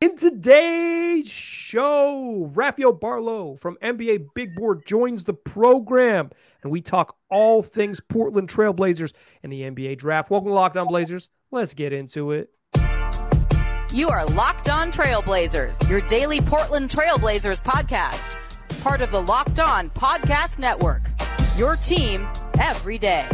In today's show, Rafael Barlow from NBA Big Board joins the program, and we talk all things Portland Trailblazers and the NBA draft. Welcome to Locked On Blazers. Let's get into it. You are Locked On Trailblazers, your daily Portland Trailblazers podcast. Part of the Locked On Podcast Network, your team every day.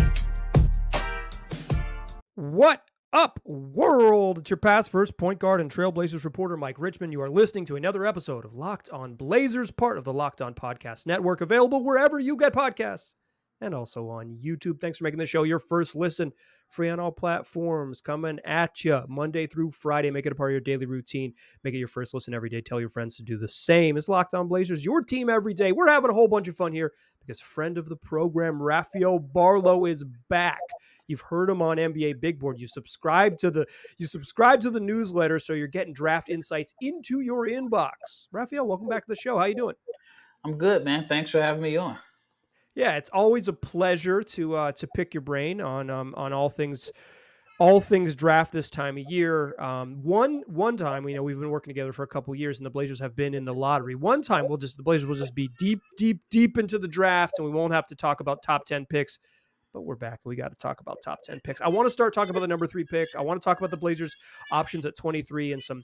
What up, world? It's your past first point guard and Trailblazers reporter, Mike Richmond. You are listening to another episode of Locked On Blazers, part of the Locked On Podcast Network, available wherever you get podcasts and also on YouTube. Thanks for making the show your first listen. Free on all platforms, coming at you Monday through Friday. Make it a part of your daily routine. Make it your first listen every day. Tell your friends to do the same. It's Locked On Blazers, your team every day. We're having a whole bunch of fun here because friend of the program, Rafael Barlow, is back. You've heard him on NBA Big Board. You subscribe to the newsletter, so you're getting draft insights into your inbox. Rafael, welcome back to the show. How you doing? I'm good, man. Thanks for having me on. Yeah, it's always a pleasure to pick your brain on all things draft this time of year. One time, we've been working together for a couple of years, and the Blazers have been in the lottery. One time, the Blazers will just be deep into the draft, and we won't have to talk about top 10 picks. But we're back, and we got to talk about top 10 picks. I want to start talking about the number 3 pick. I want to talk about the Blazers' options at 23 and some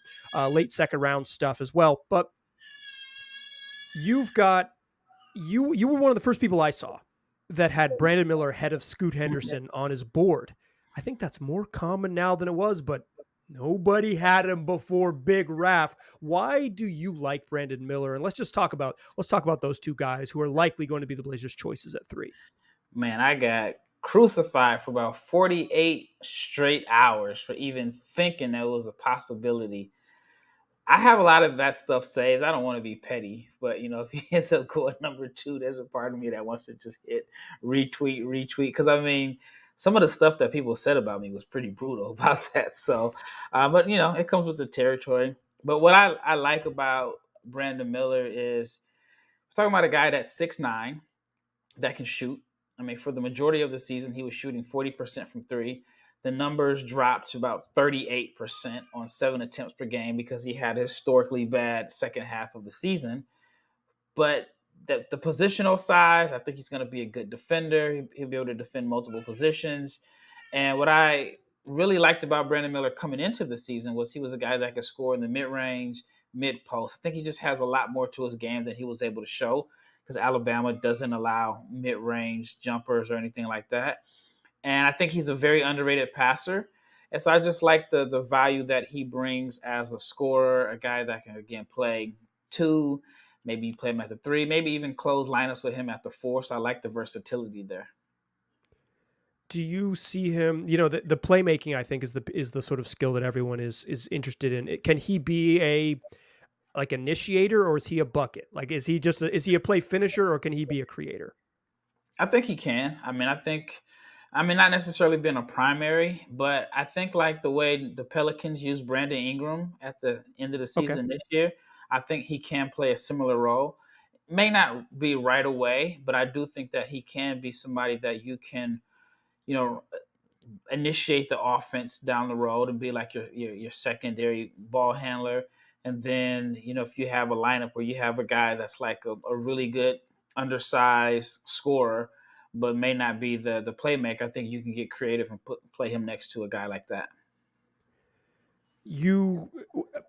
late second round stuff as well. But you were one of the first people I saw that had Brandon Miller ahead of Scoot Henderson on his board. I think that's more common now than it was, but nobody had him before Big Raf. Why do you like Brandon Miller? And let's talk about those two guys who are likely going to be the Blazers' choices at 3. Man, I got crucified for about 48 straight hours for even thinking that was a possibility. I have a lot of that stuff saved. I don't want to be petty, but if he ends up going number 2, there's a part of me that wants to just hit retweet. Because some of the stuff that people said about me was pretty brutal about that. So, but it comes with the territory. But what I like about Brandon Miller is we're talking about a guy that's 6'9", that can shoot. For the majority of the season, he was shooting 40% from 3. The numbers dropped to about 38% on 7 attempts per game because he had a historically bad second half of the season. But the positional size, I think he's going to be a good defender. He'll be able to defend multiple positions. And what I really liked about Brandon Miller coming into the season was he was a guy that could score in the mid-range, mid-post. I think he just has a lot more to his game than he was able to show, because Alabama doesn't allow mid-range jumpers or anything like that. And I think he's a very underrated passer. And so I just like the value that he brings as a scorer, a guy that can, again, play 2, maybe play him at the 3, maybe even close lineups with him at the 4. So I like the versatility there. Do you see him, the playmaking, I think, is the sort of skill that everyone is interested in. Can he be a initiator, or is he a bucket? Is he a play finisher, or can he be a creator? I think he can. Not necessarily being a primary, but I think like the way the Pelicans use Brandon Ingram at the end of the season this year, I think he can play a similar role. May not be right away, but I do think that he can be somebody that you can, initiate the offense down the road and be like your secondary ball handler. And then, if you have a lineup where you have a guy that's like a really good undersized scorer, but may not be the playmaker, I think you can get creative and play him next to a guy like that.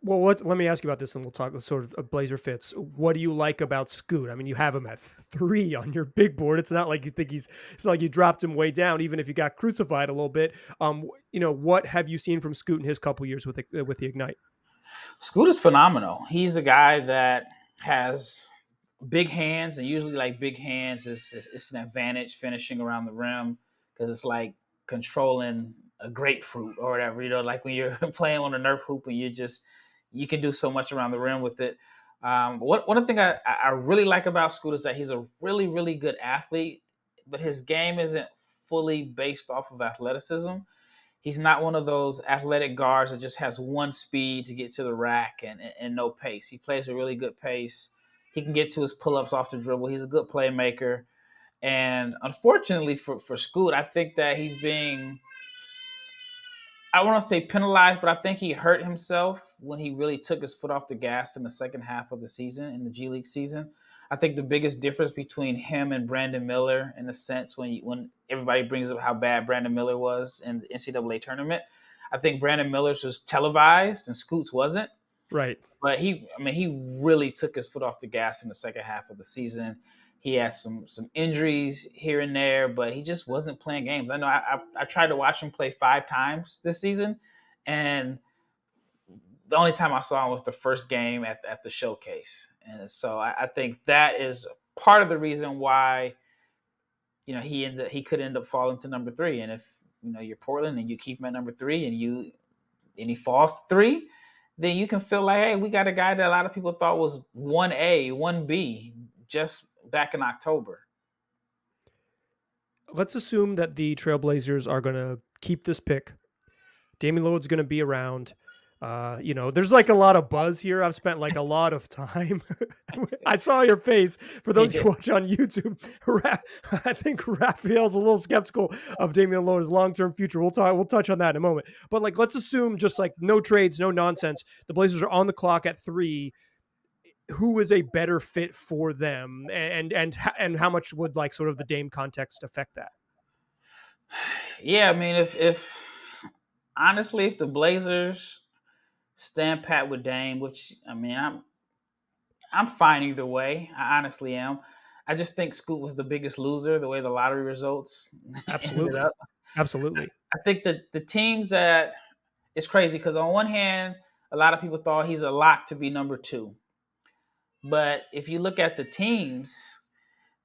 Let me ask you about this, and we'll talk sort of Blazer fits. What do you like about Scoot? You have him at 3 on your big board. It's not like it's not like you dropped him way down, even if you got crucified a little bit. What have you seen from Scoot in his couple years with the Ignite? Scoot is phenomenal. He's a guy that has big hands, and usually like big hands it's an advantage finishing around the rim, because it's like controlling a grapefruit or whatever, like when you're playing on a Nerf hoop and you can do so much around the rim with it. One thing I really like about Scoot is that he's a really, really good athlete, but his game isn't fully based off of athleticism. He's not one of those athletic guards that just has one speed to get to the rack and no pace. He plays a really good pace. He can get to his pull-ups off the dribble. He's a good playmaker. And unfortunately for Scoot, I think that he's being I want to say penalized, but I think he hurt himself when he really took his foot off the gas in the second half of the season, in the G League season. I think the biggest difference between him and Brandon Miller, in the sense when everybody brings up how bad Brandon Miller was in the NCAA tournament, I think Brandon Miller's was televised and Scoot's wasn't. Right. But he really took his foot off the gas in the second half of the season. He had some injuries here and there, but he just wasn't playing games. I know I tried to watch him play 5 times this season, and the only time I saw him was the first game at the showcase. And so I think that is part of the reason why, he could end up falling to number 3. And if you're Portland and you keep him at number 3 and he falls to 3, then you can feel like, hey, we got a guy that a lot of people thought was 1A, 1B just back in October. Let's assume that the Trailblazers are going to keep this pick. Damian Lillard's going to be around. There's like a lot of buzz here. I've spent like a lot of time. I saw your face. For those who watch on YouTube, I think Raphael's a little skeptical of Damian Lillard's long-term future. We'll touch on that in a moment. But like, let's assume just like no trades, no nonsense. The Blazers are on the clock at 3. Who is a better fit for them, and how much would like sort of the Dame context affect that? Yeah, I mean, if honestly, if the Blazers stand pat with Dame, which I mean, I'm fine either way. I honestly am. I just think Scoot was the biggest loser the way the lottery results Absolutely. ended up. Absolutely. I think that the teams that it's crazy because on one hand, a lot of people thought he's a lock to be number 2. But if you look at the teams,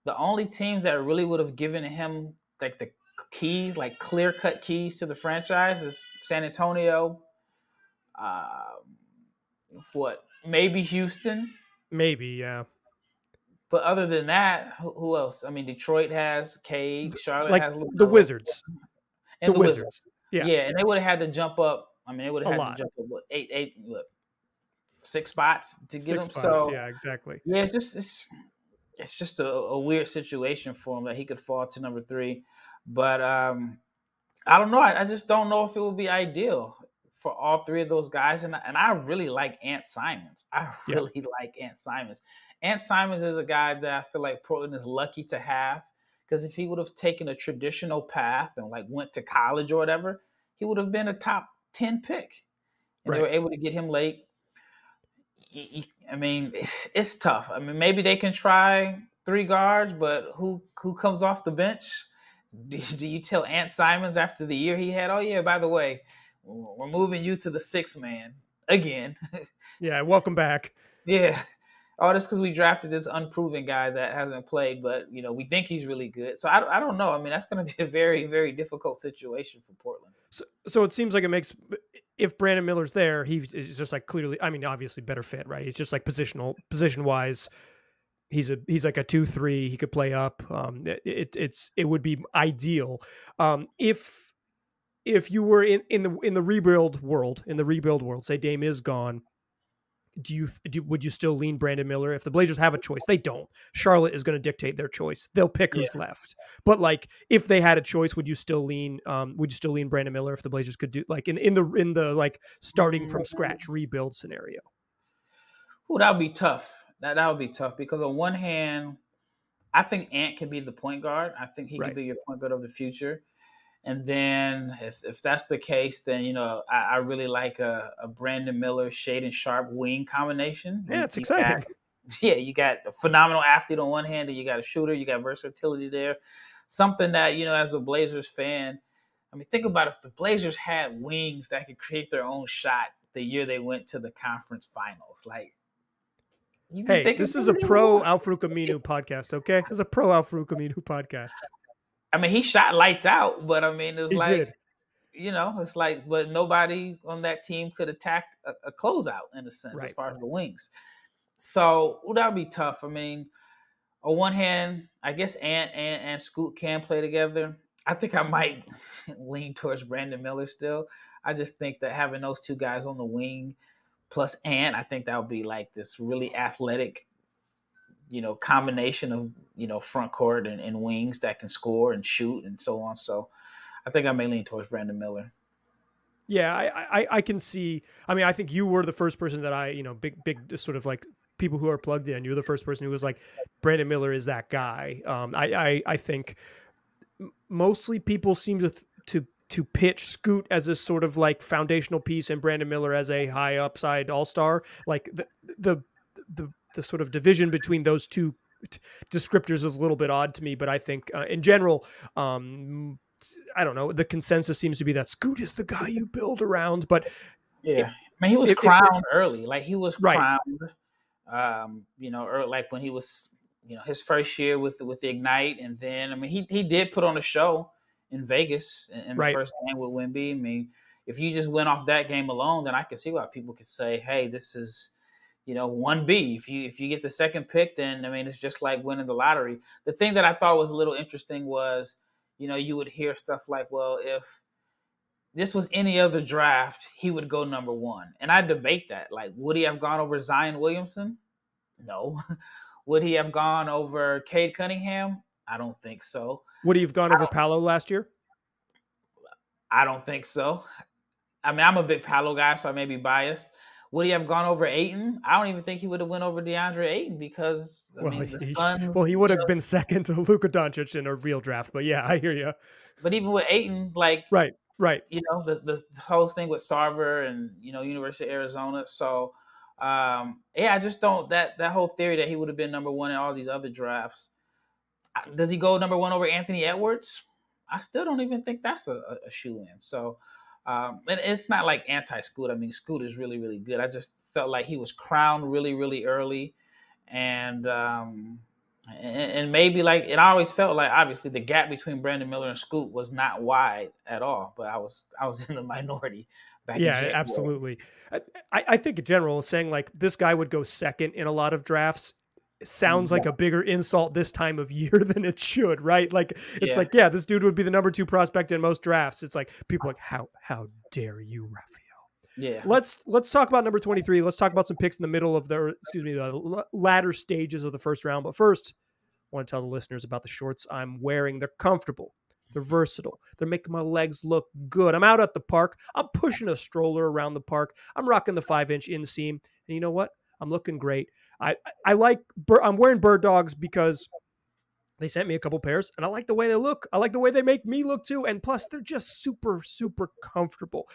the only teams that really would have given him like the keys, like clear-cut keys to the franchise is San Antonio, maybe Houston. Maybe, yeah. But other than that, who else? I mean, Detroit has Cade, Charlotte has the Wizards. And the Wizards. Yeah, and they would have had to jump up. I mean, they would have had to jump up 6 spots to get him. So yeah, exactly. Yeah, it's just a weird situation for him that he could fall to number 3. But I don't know. I just don't know if it would be ideal for all 3 of those guys. And I really like Ant Simons. Like Ant Simons. Ant Simons is a guy that I feel like Portland is lucky to have, because if he would have taken a traditional path and like went to college or whatever, he would have been a top 10 pick. And They were able to get him late. I mean, it's tough. I mean, maybe they can try 3 guards, but who comes off the bench? Do you tell Ant Simons after the year he had, oh yeah, by the way, we're moving you to the 6th man again? Yeah, welcome back. Yeah. Oh, that's because we drafted this unproven guy that hasn't played, but we think he's really good. So I don't know. I mean, that's going to be a very, very difficult situation for Portland. So it seems like it makes, if Brandon Miller's there, he's just like clearly, I mean, obviously better fit, right? He's just like position wise, he's like a 2-3. He could play up. It would be ideal. If you were in the rebuild world, say Dame is gone, would you still lean Brandon Miller? If the Blazers have a choice, they don't. Charlotte is going to dictate their choice. They'll pick who's left. But like, if they had a choice, would you still lean Brandon Miller if the Blazers could do like in the like starting from scratch rebuild scenario? Ooh, that would be tough. That would be tough because on one hand, I think Ant can be the point guard. I think he can be your point guard of the future. And then if that's the case, then, I really like a Brandon Miller, Shaedon Sharpe wing combination. Yeah, it's exciting. You got a phenomenal athlete on one hand, and you got a shooter. You got versatility there. Something that, as a Blazers fan, I mean, think about if the Blazers had wings that could create their own shot the year they went to the conference finals. Like, hey, this is a pro Al-Farouq Aminu podcast, okay? It's a pro Al-Farouq Aminu podcast. I mean, he shot lights out, but I mean, it was it's like, but nobody on that team could attack a closeout in a sense, as far as the wings. So that would be tough. I mean, on one hand, I guess Ant and Scoot can play together. I think I might lean towards Brandon Miller still. I just think that having those 2 guys on the wing plus Ant, I think that would be like this really athletic, combination of, front court and wings that can score and shoot and so on. So I think I may lean towards Brandon Miller. Yeah, I can see. I mean, I think you were the first person that big sort of like people who are plugged in. You're the first person who was like, Brandon Miller is that guy. I think mostly people seem to pitch Scoot as this sort of like foundational piece and Brandon Miller as a high upside all-star. Like the sort of division between those two descriptors is a little bit odd to me, but I think in general, I don't know, the consensus seems to be that Scoot is the guy you build around. But yeah, I mean, he was crowned early. Like he was crowned, early, like when he was, his first year with the Ignite, and then I mean, he did put on a show in Vegas in the first game with Wemby. I mean, if you just went off that game alone, then I could see why people could say, hey, this is, 1B. If you get the second pick, then I mean, it's just like winning the lottery. The thing that I thought was a little interesting was, you would hear stuff like, well, if this was any other draft, he would go number one. And I debate that. Like, would he have gone over Zion Williamson? No. Would he have gone over Cade Cunningham? I don't think so. Would he have gone over Paolo last year? I don't think so. I mean, I'm a big Paolo guy, so I may be biased. Would he have gone over Ayton? I don't even think he would have went over DeAndre Ayton because the Suns. Well, he would have been second to Luka Doncic in a real draft. But yeah, I hear you. But even with Ayton, like right. The whole thing with Sarver and University of Arizona. So I just don't that whole theory that he would have been number one in all these other drafts. Does he go number one over Anthony Edwards? I still don't even think that's a shoe-in. So, and it's not like anti-Scoot. I mean, Scoot is really, really good. I just felt like he was crowned really, really early. And maybe and I always felt like, obviously, the gap between Brandon Miller and Scoot was not wide at all. But I was in the minority back in January. Absolutely. I think in general, saying like this guy would go second in a lot of drafts sounds like a bigger insult this time of year than it should, right? Like it's like, this dude would be the number 2 prospect in most drafts. It's like people are like, how dare you, Raphael? Yeah. Let's talk about number 23. Let's talk about some picks in the middle of the latter stages of the first round. But first, I want to tell the listeners about the shorts I'm wearing. They're comfortable. They're versatile. They're making my legs look good. I'm out at the park. I'm pushing a stroller around the park. I'm rocking the 5-inch inseam. And you know what? I'm looking great. I'm wearing Bird Dogs because they sent me a couple pairs and I like the way they look. I like the way they make me look too. And plus they're just super, super comfortable.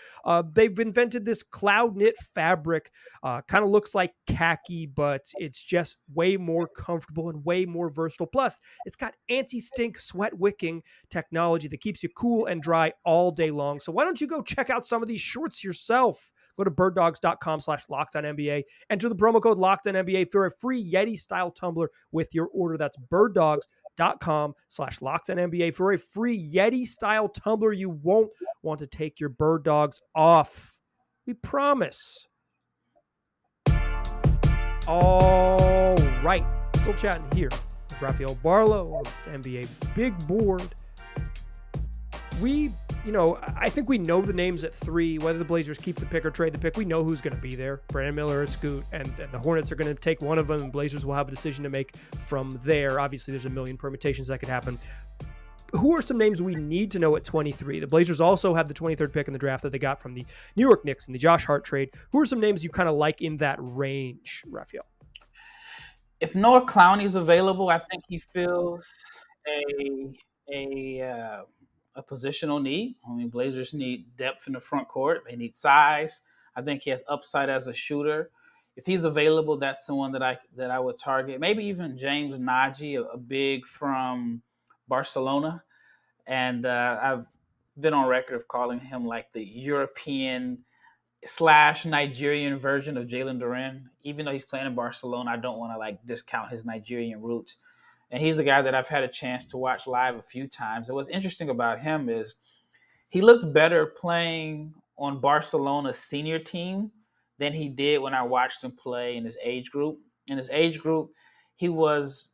They've invented this cloud knit fabric, kind of looks like khaki, but it's just way more comfortable and way more versatile. Plus it's got anti-stink sweat wicking technology that keeps you cool and dry all day long. So why don't you go check out some of these shorts yourself? Go to birddogs.com/LockedOnNBA. Enter the promo code LockedOnNBA for a free Yeti style tumbler with your order. That's birddogs.com/LockedOnNBA for a free Yeti style tumbler. You won't want to take your Bird Dogs off. We promise. All right. Still chatting here with Raphael Barlow of NBA Big Board. I think we know the names at 3, whether the Blazers keep the pick or trade the pick. We know who's going to be there. Brandon Miller or Scoot, and the Hornets are going to take one of them, and Blazers will have a decision to make from there. Obviously, there's a million permutations that could happen. Who are some names we need to know at 23? The Blazers also have the 23rd pick in the draft that they got from the New York Knicks in the Josh Hart trade. Who are some names you kind of like in that range, Raphael? If Noah Clowney's available, I think he fills a positional need. I mean, Blazers need depth in the front court. They need size. I think he has upside as a shooter. If he's available, that's someone that I would target. Maybe even James Nagy, a big from Barcelona. And I've been on record of calling him like the European/Nigerian version of Jalen Duren. Even though he's playing in Barcelona, I don't want to discount his Nigerian roots. And he's the guy that I've had a chance to watch live a few times. And what's interesting about him is he looked better playing on Barcelona's senior team than he did when I watched him play in his age group. In his age group, he was,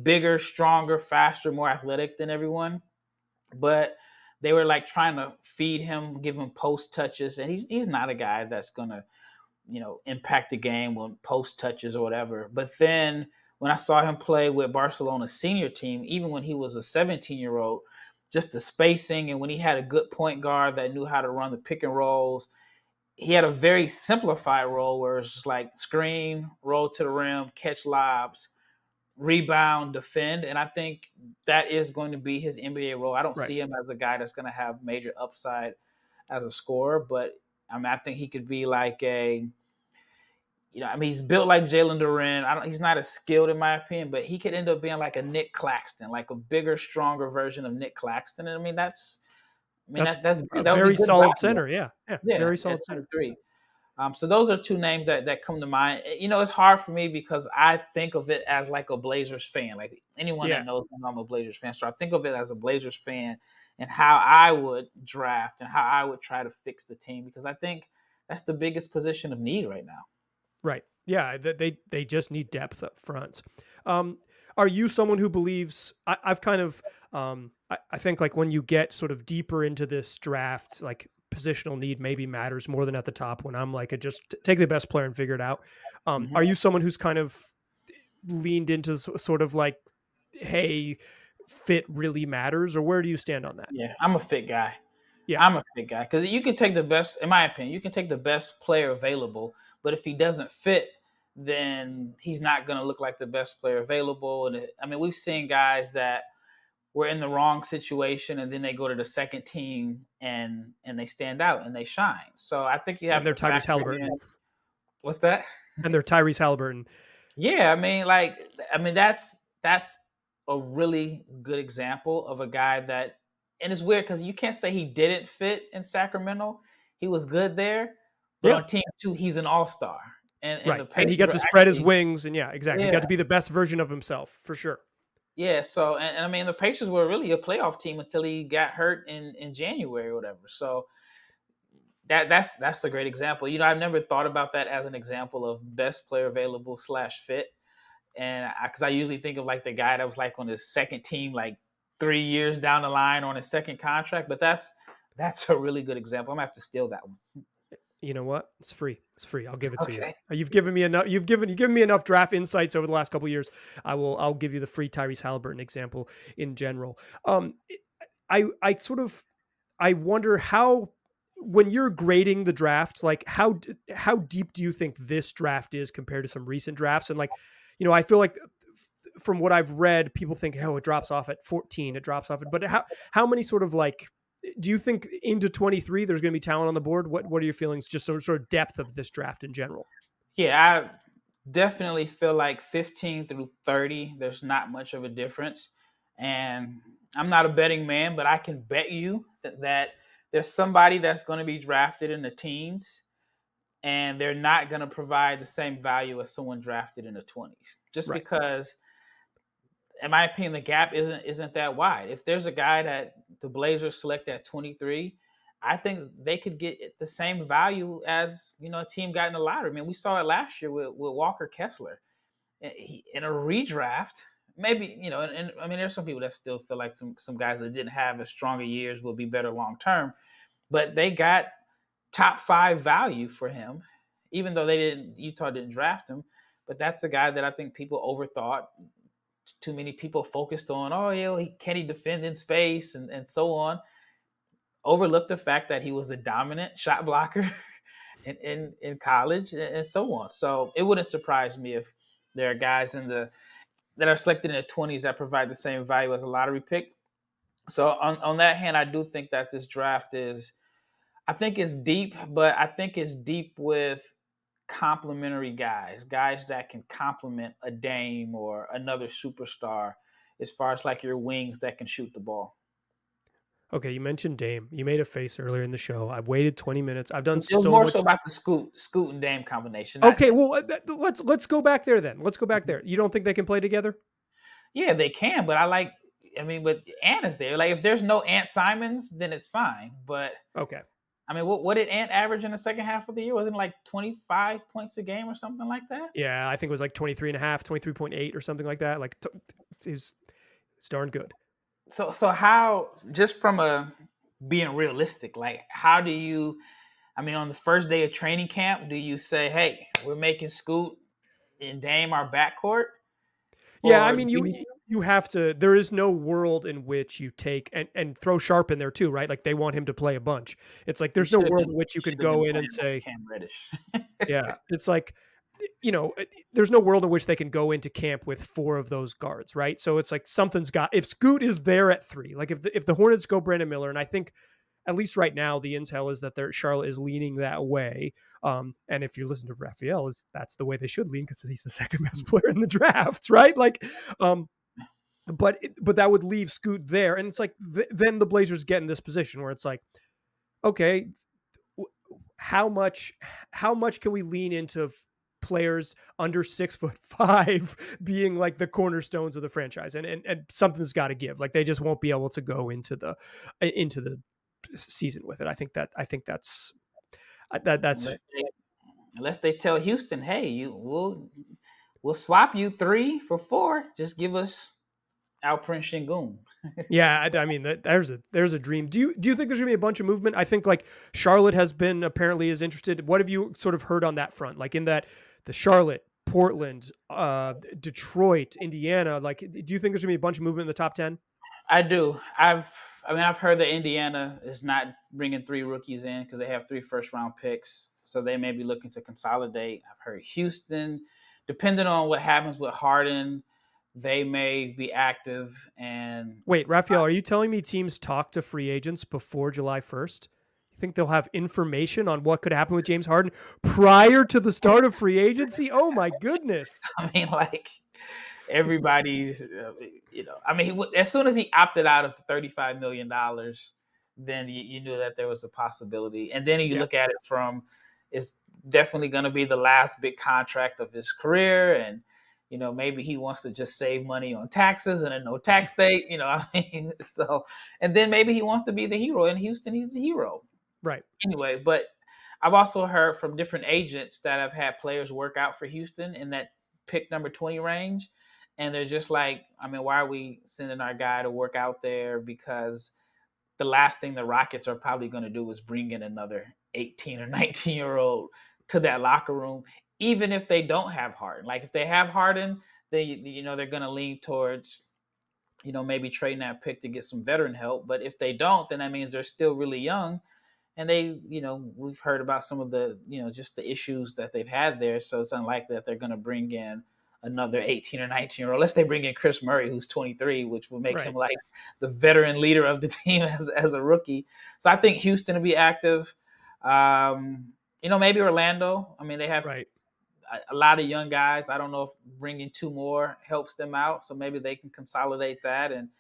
bigger, stronger, faster, more athletic than everyone. But they were trying to feed him, give him post touches. And he's not a guy that's going to, impact the game with post touches or whatever. But then when I saw him play with Barcelona's senior team, even when he was a 17-year-old, just the spacing. And when he had a good point guard that knew how to run the pick and rolls, he had a very simplified role where it's just like screen, roll to the rim, catch lobs, rebound, defend. And I think that is going to be his NBA role. I don't see him as a guy that's going to have major upside as a scorer, but I mean, I think he could be like he's built like Jalen Duren. He's not as skilled in my opinion, but he could end up being like a Nick Claxton, like a bigger, stronger version of Nick Claxton. And I mean, that's a very solid center. Yeah, very solid center. So those are two names that come to mind. It's hard for me because I think of it as like a Blazers fan. Like anyone that knows me, I'm a Blazers fan. So I think of it as a Blazers fan and how I would draft and how I would try to fix the team, because I think that's the biggest position of need right now. Right. Yeah. They just need depth up front. Are you someone who believes I've kind of, I think like when you get sort of deeper into this draft, like positional need maybe matters more than at the top, when I'm like, just take the best player and figure it out. Are you someone who's kind of leaned into sort of like, hey, fit really matters, or where do you stand on that? Yeah, I'm a fit guy. Yeah, I'm a fit guy, because you can take the best, in my opinion, you can take the best player available, but if he doesn't fit, then he's not going to look like the best player available. And I mean, we've seen guys that were in the wrong situation and then they go to the second team and they stand out and they shine. So I think you have. And they're Tyrese Halliburton. What's that? And they're Tyrese Halliburton. Yeah, I mean that's a really good example of a guy that, and it's weird because you can't say he didn't fit in Sacramento. He was good there, but on team 2, he's an all-star. And he got to spread his wings, and exactly. He got to be the best version of himself, for sure. Yeah, so, and I mean, the Pacers were really a playoff team until he got hurt in January or whatever. So that's a great example. I've never thought about that as an example of best player available / fit. And because I usually think of like the guy that was like on his second team, like 3 years down the line on his second contract. But that's a really good example. I'm gonna have to steal that one. You know what? It's free. It's free. I'll give it to you. You've given me enough. You've given me enough draft insights over the last couple of years. I'll give you the free Tyrese Halliburton example in general. I wonder how, when you're grading the draft, like how deep do you think this draft is compared to some recent drafts? And like, I feel like from what I've read, people think, oh, it drops off at 14. It drops off. But how many sort of like, do you think into 23 there's going to be talent on the board? What are your feelings, just sort of depth of this draft in general? Yeah, I definitely feel like 15 through 30, there's not much of a difference. And I'm not a betting man, but I can bet you that there's somebody that's going to be drafted in the teens, and they're not going to provide the same value as someone drafted in the 20s. Just because, in my opinion, the gap isn't that wide. If there's a guy that the Blazers select at 23, I think they could get the same value as, a team got in the lottery. I mean, we saw it last year with Walker Kessler. In a redraft, maybe, and I mean, there's some people that still feel like some guys that didn't have as stronger years will be better long-term, but they got top 5 value for him, even though Utah didn't draft him. But that's a guy that I think people overthought. Too many people focused on, can he defend in space and so on. Overlooked the fact that he was a dominant shot blocker in college and so on. So it wouldn't surprise me if there are guys that are selected in the 20s that provide the same value as a lottery pick. So on that hand, I do think that this draft is deep, but I think it's deep with complementary guys that can complement a Dame or another superstar, as far as like your wings that can shoot the ball. Okay, you mentioned Dame. You made a face earlier in the show. I've waited 20 minutes. I've done so more so about the Scoot and Dame combination. Okay, well, let's go back there then. Let's go back there. You don't think they can play together? Yeah, they can, but but Ant is there. Like, if there's no Ant Simons, then it's fine. But okay. I mean, what did Ant average in the second half of the year? Wasn't it like 25 points a game or something like that? Yeah, I think it was like 23.5, 23.8 or something like that. Like, it's darn good. So how, just from being realistic, like, how do you, on the first day of training camp, do you say, hey, we're making Scoot and Dame our backcourt? Yeah, you have to, there is no world in which you take and throw Sharp in there too, right? Like they want him to play a bunch. It's like, there's no world in which you could go in and say, Cam Reddish. yeah, it's like, there's no world in which they can go into camp with 4 of those guards, right? So it's like something's got, if Scoot is there at 3, like if the Hornets go Brandon Miller, and I think at least right now the intel is that Charlotte is leaning that way. And if you listen to Raphael, that's the way they should lean because he's the second best player in the draft, right? Like, but that would leave Scoot there, and it's like then the Blazers get in this position where it's like, okay, how much can we lean into players under 6'5" being like the cornerstones of the franchise, and something's got to give. Like they just won't be able to go into the season with it. I think that's unless they tell Houston, hey, we'll swap you 3 for 4. Just give us Alperen Sengun. Yeah, I mean there's a dream. Do you think there's gonna be a bunch of movement? I think like Charlotte has been apparently is interested. What have you sort of heard on that front? Like in that the Charlotte, Portland, Detroit, Indiana. Like, do you think there's gonna be a bunch of movement in the top 10? I do. I've heard that Indiana is not bringing 3 rookies in because they have 3 first-round picks, so they may be looking to consolidate. I've heard Houston, depending on what happens with Harden, they may be active. And wait, Raphael, are you telling me teams talk to free agents before July 1st? You think they'll have information on what could happen with James Harden prior to the start of free agency? Oh my goodness! I mean, like everybody's, I mean, as soon as he opted out of the $35 million, then you knew that there was a possibility. And then you look at it from, it's definitely going to be the last big contract of his career, and maybe he wants to just save money on taxes in a no tax state, I mean, so, and then maybe he wants to be the hero in Houston. He's the hero. Right. Anyway, but I've also heard from different agents that have had players work out for Houston in that pick number 20 range. And they're just like, I mean, why are we sending our guy to work out there? Because the last thing the Rockets are probably going to do is bring in another 18 or 19-year-old to that locker room, even if they don't have Harden. Like if they have Harden, they they're going to lean towards, maybe trading that pick to get some veteran help. But if they don't, then that means they're still really young. And they, we've heard about some of the, just the issues that they've had there. So it's unlikely that they're going to bring in another 18 or 19-year-old. Unless they bring in Chris Murray, who's 23, which will make him like the veteran leader of the team as a rookie. So I think Houston will be active. Maybe Orlando. I mean, they have a lot of young guys. I don't know if bringing 2 more helps them out. So maybe they can consolidate that. And,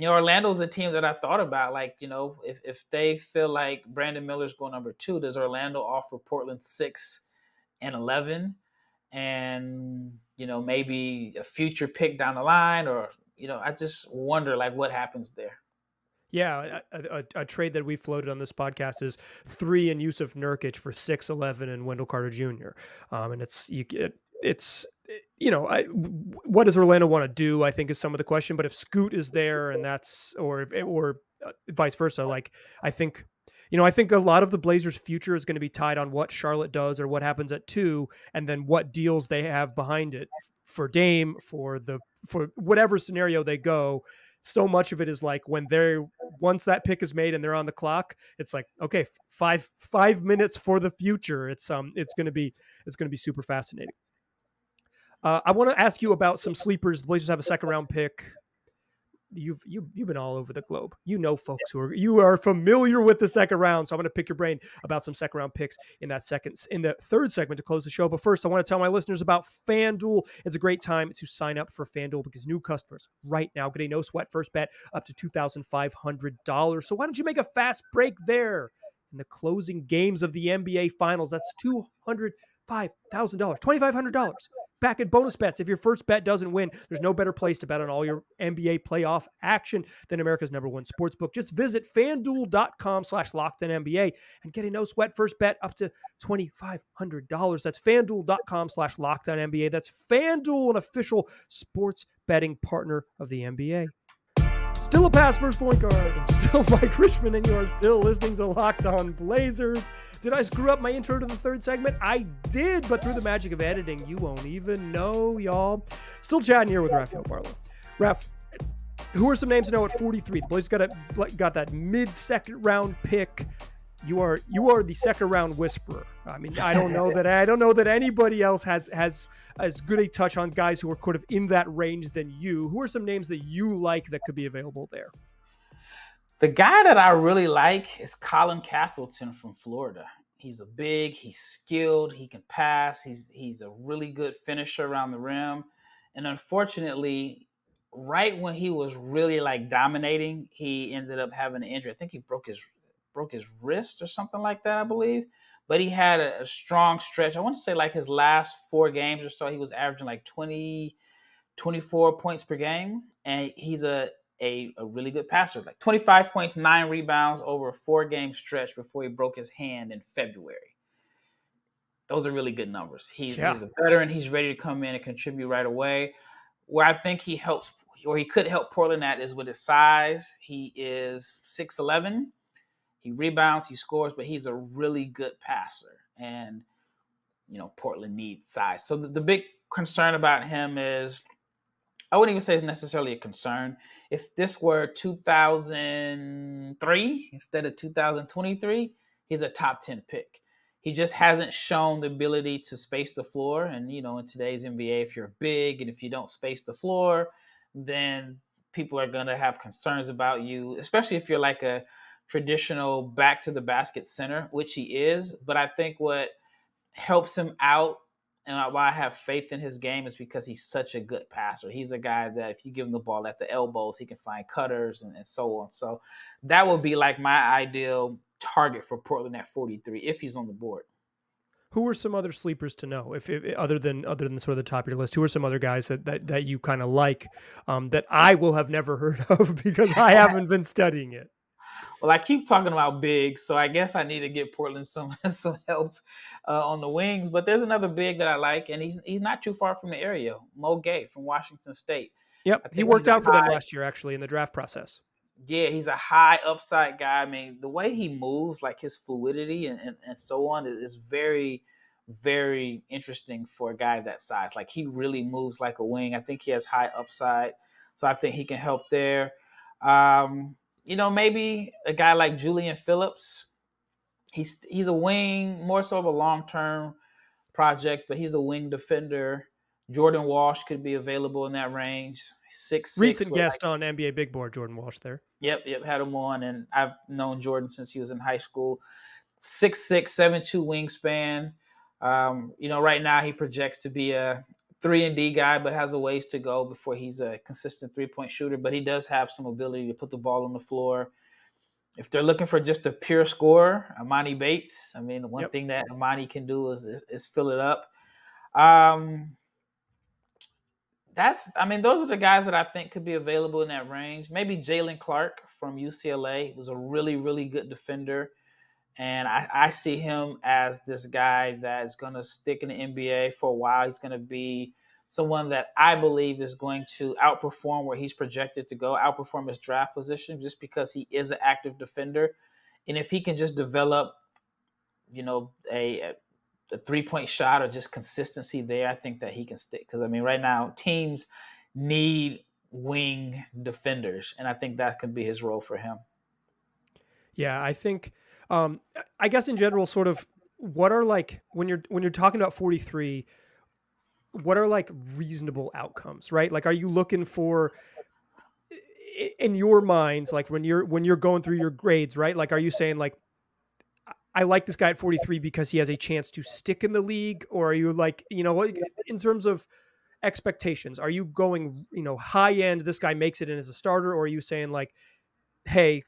Orlando's a team that I thought about. Like, if they feel like Brandon Miller's going number 2, does Orlando offer Portland 6 and 11? And, maybe a future pick down the line, or, I just wonder like what happens there. Yeah, a trade that we floated on this podcast is 3 and Yusuf Nurkic for 6, 11 and Wendell Carter Jr. And what does Orlando want to do? I think is some of the question. But if Scoot is there, and that's or vice versa, like I think a lot of the Blazers' future is going to be tied on what Charlotte does or what happens at 2, and then what deals they have behind it for Dame, for whatever scenario they go. So much of it is like once that pick is made and they're on the clock, it's like, okay, 5 minutes for the future. It's going to be super fascinating. I want to ask you about some sleepers. The Blazers have a 2nd round pick. You've been all over the globe. Folks you are familiar with the 2nd round. So I'm going to pick your brain about some 2nd round picks in the 3rd segment to close the show. But first, I want to tell my listeners about FanDuel. It's a great time to sign up for FanDuel because new customers right now get a no sweat first bet up to $2,500. So why don't you make a fast break there in the closing games of the NBA Finals? That's $205,000, $2,500. Back in bonus bets. If your first bet doesn't win, there's no better place to bet on all your NBA playoff action than America's #1 sportsbook. Just visit FanDuel.com/LockedOnNBA and get a no sweat first bet up to $2,500. That's FanDuel.com/LockedOnNBA. That's FanDuel, an official sports betting partner of the NBA. Still a pass first point guard. I'm still Mike Richmond, and you are still listening to Locked On Blazers. Did I screw up my intro to the third segment? I did, but through the magic of editing, you won't even know, y'all. Still chatting here with Rafael Barlow. Raf, who are some names to know at 43? The Blazers got that mid-second round pick. You are the second round whisperer. I mean, I don't know that anybody else has as good a touch on guys who are kind of in that range than you. Who are some names that you like that could be available there? The guy that I really like is Colin Castleton from Florida. He's he's skilled, he can pass, he's a really good finisher around the rim. And unfortunately, right when he was really like dominating, he ended up having an injury. I think he broke his wrist or something like that, I believe. But he had a strong stretch. I want to say like his last 4 games or so, he was averaging like 24 points per game. And he's a really good passer, like 25 points, 9 rebounds over a 4-game stretch before he broke his hand in February. Those are really good numbers. He's a veteran. He's ready to come in and contribute right away. Where I think he helps, or he could help Portland at, is with his size. He is 6'11". He rebounds, he scores, but he's a really good passer. And, Portland needs size. So the big concern about him is, I wouldn't even say it's necessarily a concern. If this were 2003 instead of 2023, he's a top 10 pick. He just hasn't shown the ability to space the floor. And, in today's NBA, if you're big and if you don't space the floor, then people are going to have concerns about you, especially if you're like a traditional back to the basket center, which he is. But I think what helps him out and why I have faith in his game is because he's such a good passer. He's a guy that if you give him the ball at the elbows, he can find cutters and so on. So that would be like my ideal target for Portland at 43 if he's on the board. Who are some other sleepers to know? If other than sort of the top of your list, who are some other guys that you kind of like that I will have never heard of because I haven't been studying it? Well, I keep talking about big, so I guess I need to get Portland some help on the wings. But there's another big that I like, and he's not too far from the area. Mo Gay from Washington State. Yep, he worked out for them last year, actually, in the draft process. Yeah, he's a high upside guy. I mean, the way he moves, like his fluidity and so on, is very, very interesting for a guy that size. Like, he really moves like a wing. I think he has high upside, so I think he can help there. Maybe a guy like Julian Phillips. He's a wing, more so of a long-term project, but he's a wing defender. Jordan Walsh could be available in that range. 6'6". Recent guest on NBA Big Board, Jordan Walsh there. Yep, had him on, and I've known Jordan since he was in high school. 6'6", 7'2" wingspan. Right now he projects to be a 3-and-D guy, but has a ways to go before he's a consistent three-point shooter. But he does have some ability to put the ball on the floor. If they're looking for just a pure scorer, Amani Bates. I mean, one thing that Amani can do is fill it up. Those are the guys that I think could be available in that range. Maybe Jalen Clark from UCLA was a really, really good defender. And I see him as this guy that is going to stick in the NBA for a while. He's going to be someone that I believe is going to outperform where he's projected to go, outperform his draft position just because he is an active defender. And if he can just develop, a 3-point shot or just consistency there, I think that he can stick. Because, right now teams need wing defenders, and I think that could be his role for him. Yeah, I think I guess in general, sort of what are like when you're talking about 43, what are like reasonable outcomes, right? Like, are you looking for in your minds, like when you're going through your grades, right? Like, are you saying like, I like this guy at 43 because he has a chance to stick in the league? Or are you like, in terms of expectations, are you going, high end, this guy makes it in as a starter? Or are you saying like, hey,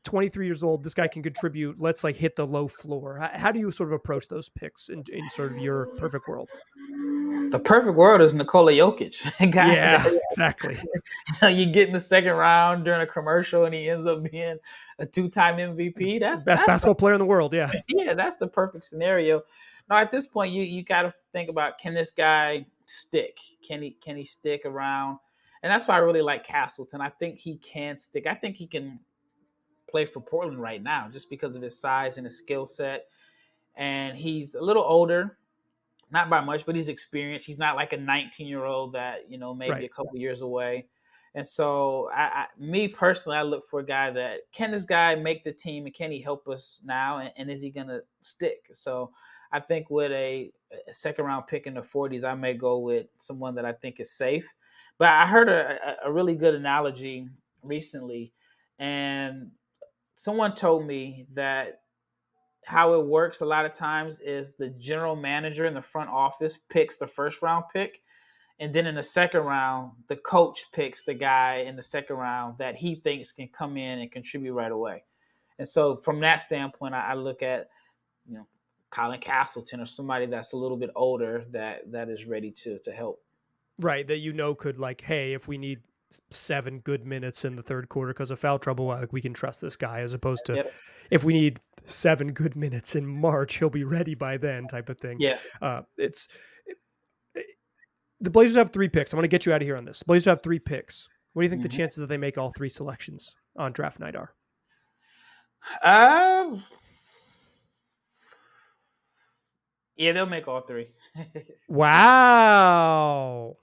23 years old, this guy can contribute, let's like hit the low floor? How do you sort of approach those picks in sort of your perfect world? The perfect world is Nikola Jokic. Exactly. You get in the second round during a commercial and he ends up being a 2-time MVP. That's best basketball player in the world. Yeah. Yeah, that's the perfect scenario. Now at this point, you got to think about, can this guy stick? Can he stick around? And that's why I really like Castleton. I think he can stick. I think he can play for Portland right now just because of his size and his skill set. And he's a little older, not by much, but he's experienced. He's not like a 19-year-old that, maybe a couple years away. And so me personally, I look for a guy that can this guy make the team and can he help us now? And is he going to stick? So I think with a second round pick in the 40s, I may go with someone that I think is safe. But I heard a really good analogy recently, and someone told me that how it works a lot of times is the general manager in the front office picks the first round pick. And then in the second round, the coach picks the guy in the second round that he thinks can come in and contribute right away. And so from that standpoint, I look at, Colin Castleton or somebody that's a little bit older that is ready to help. Right. That, could hey, if we need 7 good minutes in the third quarter because of foul trouble, we can trust this guy, as opposed to if we need 7 good minutes in March, he'll be ready by then type of thing. Yeah. The Blazers have 3 picks. I want to get you out of here on this. The Blazers have 3 picks. What do you think the chances that they make all 3 selections on draft night are? Yeah, they'll make all 3. Wow.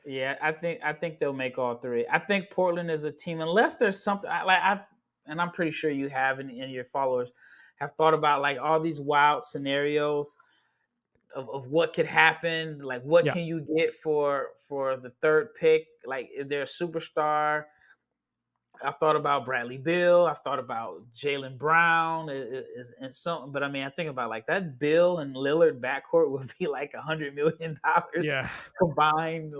Yeah, I think they'll make all 3. I think Portland is a team, unless there's something and I'm pretty sure you have in your followers have thought about all these wild scenarios of what could happen, what can you get for the third pick? If they're a superstar. I've thought about Bradley Beal. I've thought about Jaylen Brown and something. But I think about that Bill and Lillard backcourt would be $100 million combined,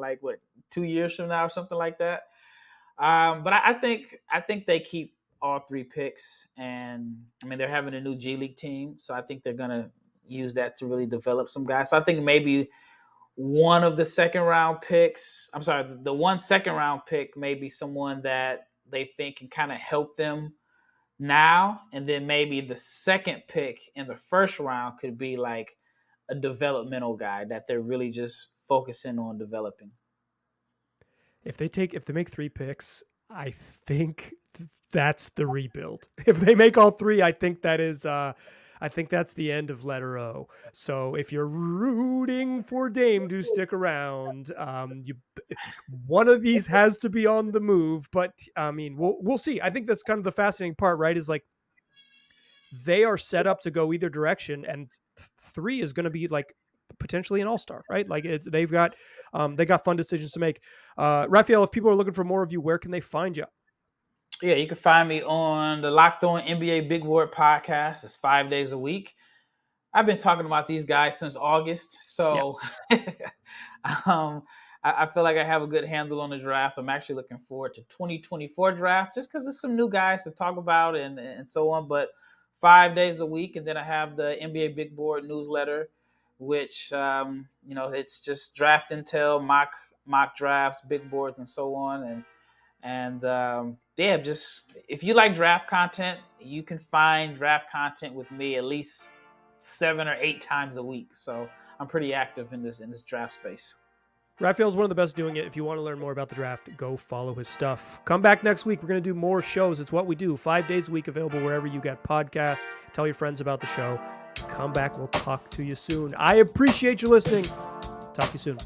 2 years from now or something like that. But I think they keep all 3 picks, and they're having a new G League team, so I think they're gonna use that to really develop some guys. So I think maybe one of the second round picks, the 1 second round pick may be someone that they think can kind of help them now. And then maybe the second pick in the first round could be a developmental guy that they're really just focusing on developing. If they make 3 picks, I think that's the rebuild. If they make all 3, I think that is, I think that's the end of letter O. So if you're rooting for Dame to stick around, one of these has to be on the move. But we'll see. I think that's kind of the fascinating part, right? Is they are set up to go either direction, and 3 is going to be potentially an all-star, right? They got fun decisions to make. Raphael, if people are looking for more of you, where can they find you? Yeah, you can find me on the Locked On NBA Big Board podcast. It's 5 days a week. I've been talking about these guys since August, so I feel like I have a good handle on the draft. I'm actually looking forward to 2024 draft just because there's some new guys to talk about and so on. But 5 days a week, and then I have the NBA Big Board newsletter, which it's just draft intel, mock drafts, big boards, and so on. And just if you like draft content, you can find draft content with me at least 7 or 8 times a week. So I'm pretty active in this draft space. Raphael's one of the best doing it. If you want to learn more about the draft, go follow his stuff. Come back next week. We're going to do more shows. It's what we do. 5 days a week, available wherever you get podcasts. Tell your friends about the show. Come back. We'll talk to you soon. I appreciate you listening. Talk to you soon.